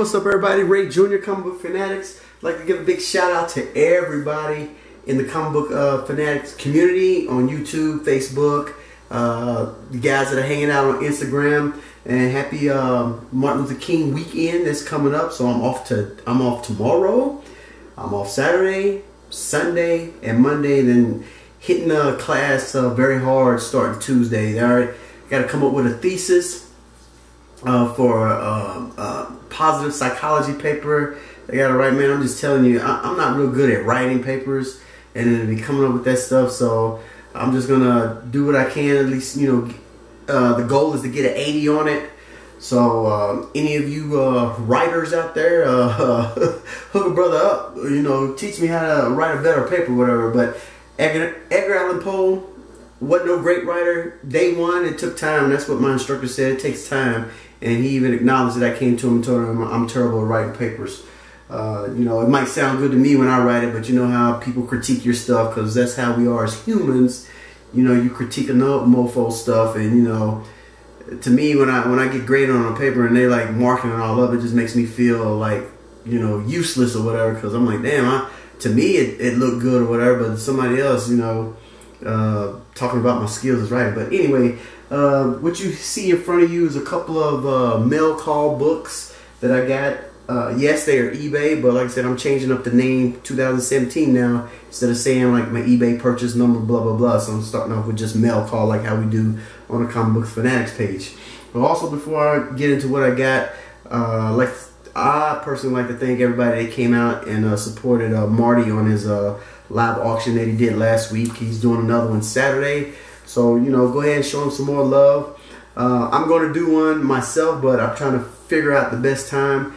what's up everybody? Ray Jr. Comic Book Fanatics. I'd like to give a big shout out to everybody in the comic book fanatics community on YouTube, Facebook, the guys that are hanging out on Instagram, and happy Martin Luther King weekend that's coming up. So I'm off tomorrow, I'm off Saturday, Sunday, and Monday, then hitting class very hard starting Tuesday. All right, got to come up with a thesis for a positive psychology paper. I got to write, man. I'm just telling you, I'm not real good at writing papers and then be coming up with that stuff. So I'm just gonna do what I can. At least, you know, the goal is to get an 80 on it. So any of you writers out there, hook a brother up. You know, teach me how to write a better paper, whatever. But Edgar Allan Poe wasn't no great writer. Day one, it took time. That's what my instructor said. It takes time, and he even acknowledged that. I came to him and told him I'm terrible at writing papers. You know, it might sound good to me when I write it, but you know how people critique your stuff, because that's how we are as humans. You know, you critique another mofo stuff, and you know, to me, when I get graded on a paper and they like marking it all up, it just makes me feel like, you know, useless or whatever, because I'm like, damn, to me it looked good or whatever, but somebody else, you know, talking about my skills as writing. But anyway, what you see in front of you is a couple of mail call books that I got. Yes, they are eBay, but like I said, I'm changing up the name 2017 now. Instead of saying like my eBay purchase number, blah, blah, blah. So I'm starting off with just mail call, like how we do on the Comic Book Fanatics page. But also, before I get into what I got, I personally like to thank everybody that came out and supported Marty on his live auction that he did last week. He's doing another one Saturday. So, you know, go ahead and show him some more love. I'm going to do one myself, but I'm trying to figure out the best time.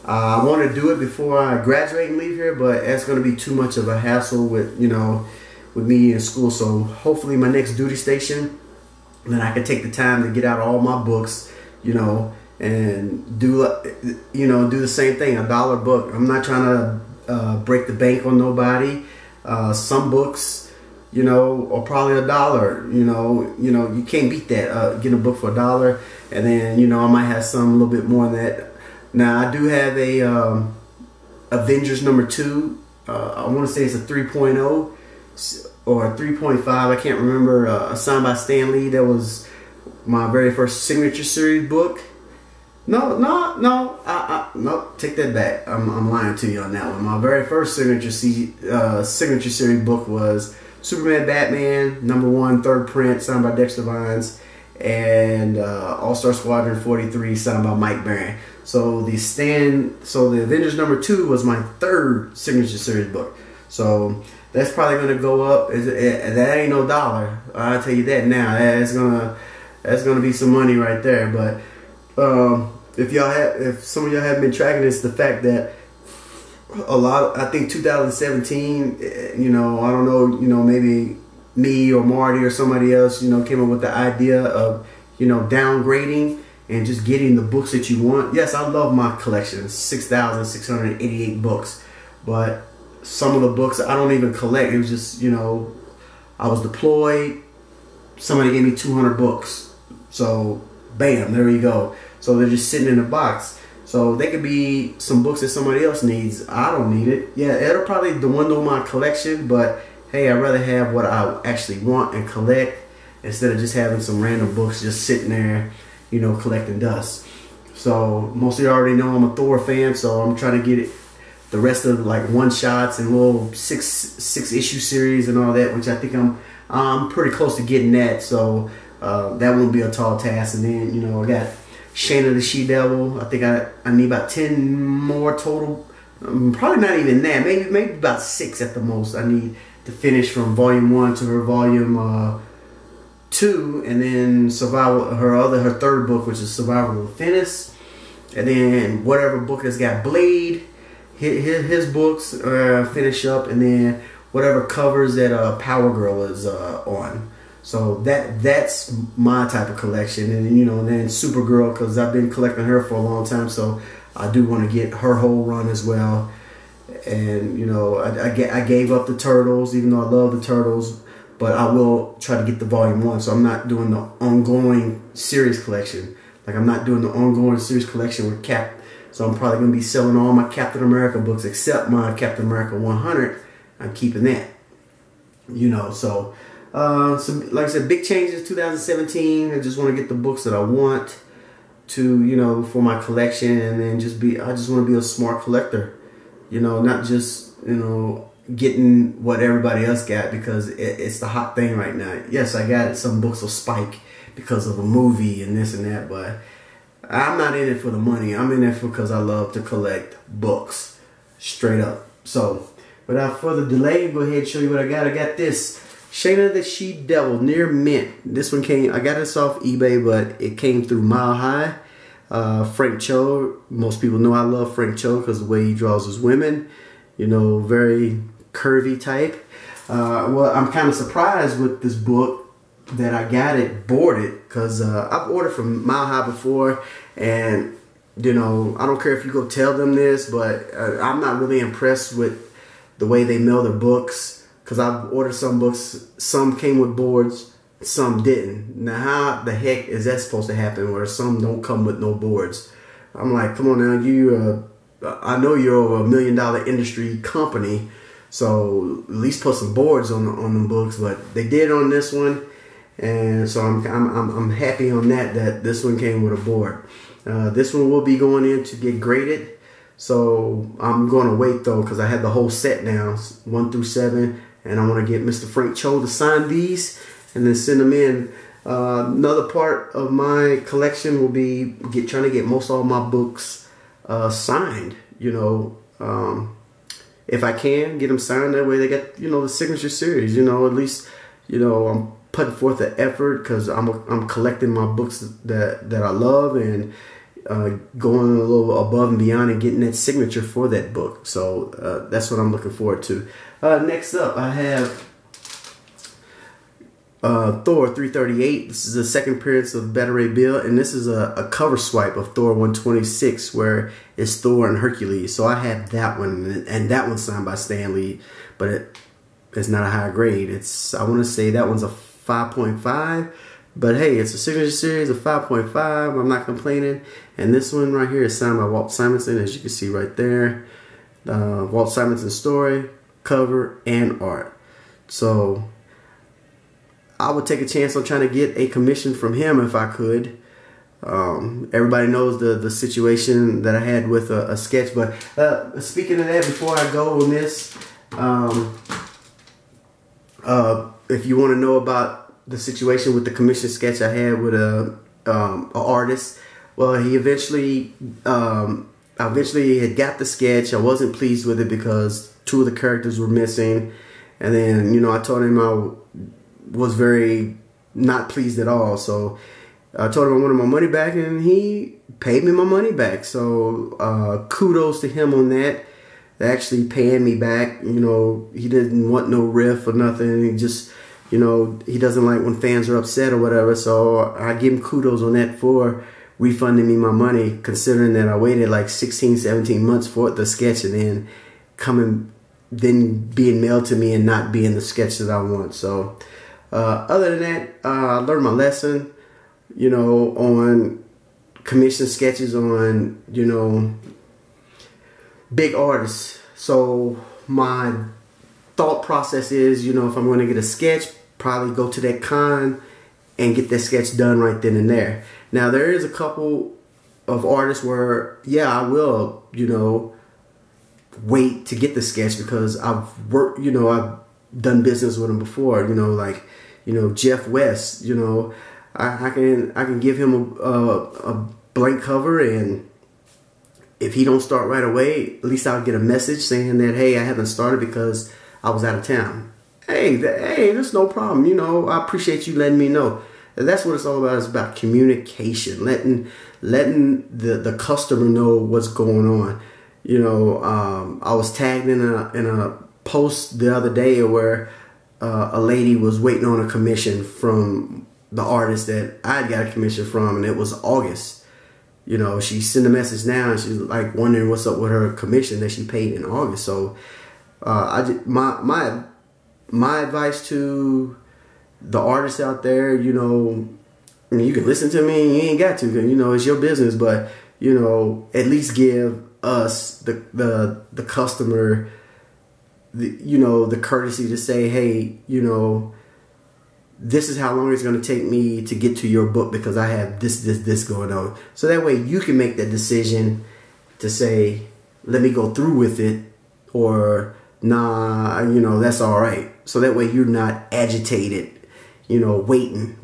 I want to do it before I graduate and leave here, but it's going to be too much of a hassle with, you know, with me in school. So hopefully my next duty station, then I can take the time to get out all my books, you know, and do, you know, do the same thing, $1 book. I'm not trying to break the bank on nobody. Some books, you know, are probably $1. You know, you can't beat that. Get a book for $1, and then, you know, I might have some a little bit more than that. Now, I do have a Avengers #2. I want to say it's a 3.0 or a 3.5. I can't remember. Signed by Stan Lee. That was my very first signature series book. No. Take that back. I'm lying to you on that one. My very first signature series book was Superman Batman #1, 3rd print, signed by Dexter Vines, and All-Star Squadron 43, signed by Mike Baron. So the Avengers #2 was my 3rd signature series book. So that's probably gonna go up. That ain't no $1. I'll tell you that now. That's gonna be some money right there. But if some of y'all haven't been tracking this, the fact that I think 2017, you know, I don't know, you know, maybe me or Marty or somebody else, you know, came up with the idea of, you know, downgrading and just getting the books that you want. Yes, I love my collection, 6,688 books, but some of the books I don't even collect. It was just, you know, I was deployed, somebody gave me 200 books, so bam, there you go. So they're just sitting in a box. So they could be some books that somebody else needs. I don't need it. Yeah, it'll probably dwindle my collection, but hey, I'd rather have what I actually want and collect instead of just having some random books just sitting there, you know, collecting dust. So most of you already know I'm a Thor fan, so I'm trying to get it, the rest of like one-shots and little six issue series and all that, which I think I'm pretty close to getting that. So that won't be a tall task. And then, you know, I got Shayna the She-Devil. I think I need about 10 more total. Probably not even that. Maybe about 6 at the most. I need to finish from volume 1 to her volume 2, and then Survival, her 3rd book, which is Survival of the Fittest, and then whatever book has got Blade, his books finish up, and then whatever covers that Power Girl is on. So that's my type of collection. And you know, then Supergirl, because I've been collecting her for a long time, so I do want to get her whole run as well. And you know, I gave up the Turtles, even though I love the Turtles, but I will try to get the volume 1. So I'm not doing the ongoing series collection. Like I'm not doing the ongoing series collection with So I'm probably going to be selling all my Captain America books except my Captain America 100. I'm keeping that. You know, so like I said, big changes 2017. I just want to get the books that I want to, you know, for my collection, and then I just want to be a smart collector. You know, not just, you know, getting what everybody else got because it's the hot thing right now. Yes, I got some books will spike because of a movie and this and that, but I'm not in it for the money. I'm in it because I love to collect books, straight up. So without further delay, go ahead and show you what I got. I got this Shayna the She-Devil Near Mint. This one came, I got this off eBay, but it came through Mile High. Frank Cho, most people know I love Frank Cho because the way he draws his women, you know, very curvy type. Well, I'm kind of surprised with this book that I got it boarded because I've ordered from Mile High before, and you know, I don't care if you go tell them this, but I'm not really impressed with the way they mail their books, because I've ordered some books, some came with boards, some didn't. Now how the heck is that supposed to happen where some don't come with no boards? I'm like, come on now, I know you're a $1 million industry company, so at least put some boards on them books, but they did on this one. And so I'm happy on that this one came with a board. This one will be going in to get graded. So I'm going to wait though, because I had the whole set now, 1 through 7. And I want to get Mr. Frank Cho to sign these and then send them in. Another part of my collection will be trying to get most all my books signed. You know, if I can get them signed, that way they get, you know, the signature series. You know, at least, you know, I'm putting forth the effort because I'm collecting my books that I love, and going a little above and beyond and getting that signature for that book. So that's what I'm looking forward to. Next up, I have Thor 338. This is the second appearance of Beta Ray Bill, and this is a cover swipe of Thor 126 where it's Thor and Hercules. So I have that one, and that one's signed by Stan Lee, but it's not a high grade. I want to say that one's a 5.5, but hey, it's a signature series of 5.5. I'm not complaining. And this one right here is signed by Walt Simonson, as you can see right there. Walt Simonson's story, cover, and art. So I would take a chance on trying to get a commission from him if I could. Everybody knows the situation that I had with a sketch, but speaking of that, before I go on this, if you want to know about the situation with the commission sketch I had with a artist, well, he eventually had got the sketch. I wasn't pleased with it because 2 of the characters were missing, and then, you know, I told him I was very not pleased at all. So I told him I wanted my money back, and he paid me my money back. So kudos to him on that. Actually paying me back. You know, he didn't want no riff or nothing. He just, you know, he doesn't like when fans are upset or whatever. So I give him kudos on that for refunding me my money, considering that I waited like 16, 17 months for the sketch, and then being mailed to me and not being the sketch that I want. So other than that, I learned my lesson, you know, on commission sketches on, you know, big artists. So my thought process is, you know, if I'm going to get a sketch, probably go to that con and get that sketch done right then and there. Now there is a couple of artists where, yeah, I will, you know, wait to get the sketch because I've worked, you know, I've done business with them before, you know, like, you know, Jeff West, you know, I can give him a blank cover, and if he don't start right away, at least I'll get a message saying that, hey, I haven't started because I was out of town. Hey, there's no problem. You know, I appreciate you letting me know. And that's what it's all about. It's about communication, letting the customer know what's going on. You know, I was tagged in a post the other day where a lady was waiting on a commission from the artist that I got a commission from, and it was August. You know, she sent a message now, and she's like wondering what's up with her commission that she paid in August. So, my advice to the artists out there, you know, I mean, you can listen to me, you ain't got to, 'cause, you know, it's your business. But you know, at least give us the customer, you know, the courtesy to say, hey, you know, this is how long it's going to take me to get to your book because I have this going on. So that way you can make that decision to say, let me go through with it, or nah, you know, that's all right. So that way you're not agitated, you know, waiting,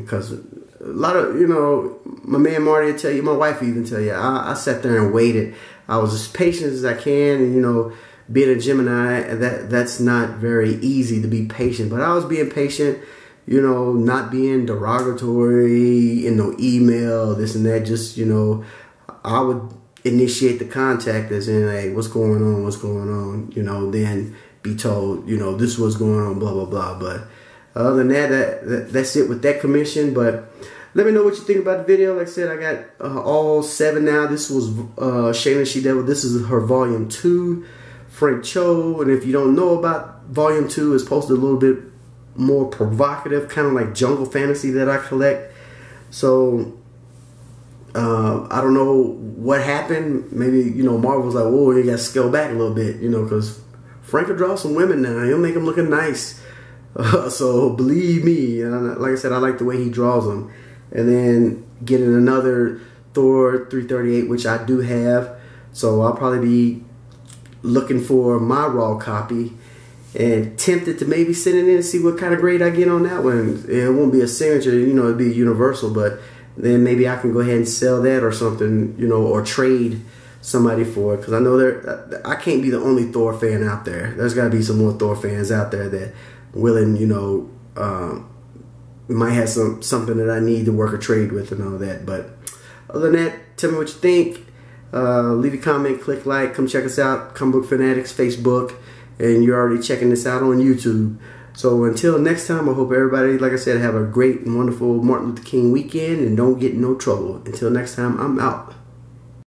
because a lot of, you know, my man Marty will tell you, my wife will even tell you, I sat there and waited. I was as patient as I can, and, you know, being a Gemini, that's not very easy to be patient, but I was being patient, you know, not being derogatory in no email, this and that. Just, you know, I would initiate the contact as in, hey, what's going on, you know, then be told, you know, this was going on, blah, blah, blah. But other than that, that's it with that commission. But let me know what you think about the video. Like I said, I got all 7 now. This was Shayna She Devil. This is her volume 2, Frank Cho. And if you don't know about volume 2, it's posted a little bit more provocative, kind of like jungle fantasy that I collect. So I don't know what happened. Maybe, you know, Marvel's like, whoa, you got to scale back a little bit, you know, because Frank will draw some women now. He'll make them looking nice. So believe me, like I said, I like the way he draws them. And then getting another Thor 338, which I do have. So I'll probably be looking for my raw copy and tempted to maybe send it in and see what kind of grade I get on that one. It won't be a signature, you know, it'll be universal, but then maybe I can go ahead and sell that or something, you know, or trade somebody for it. Because I know I can't be the only Thor fan out there. There's got to be some more Thor fans out there that willing, you know, might have something that I need to work a trade with and all that. But other than that, tell me what you think. Leave a comment, click like, come check us out, Comic Book Fanatics, Facebook, and you're already checking this out on YouTube. So until next time, I hope everybody, like I said, have a great and wonderful Martin Luther King weekend and don't get in no trouble. Until next time, I'm out.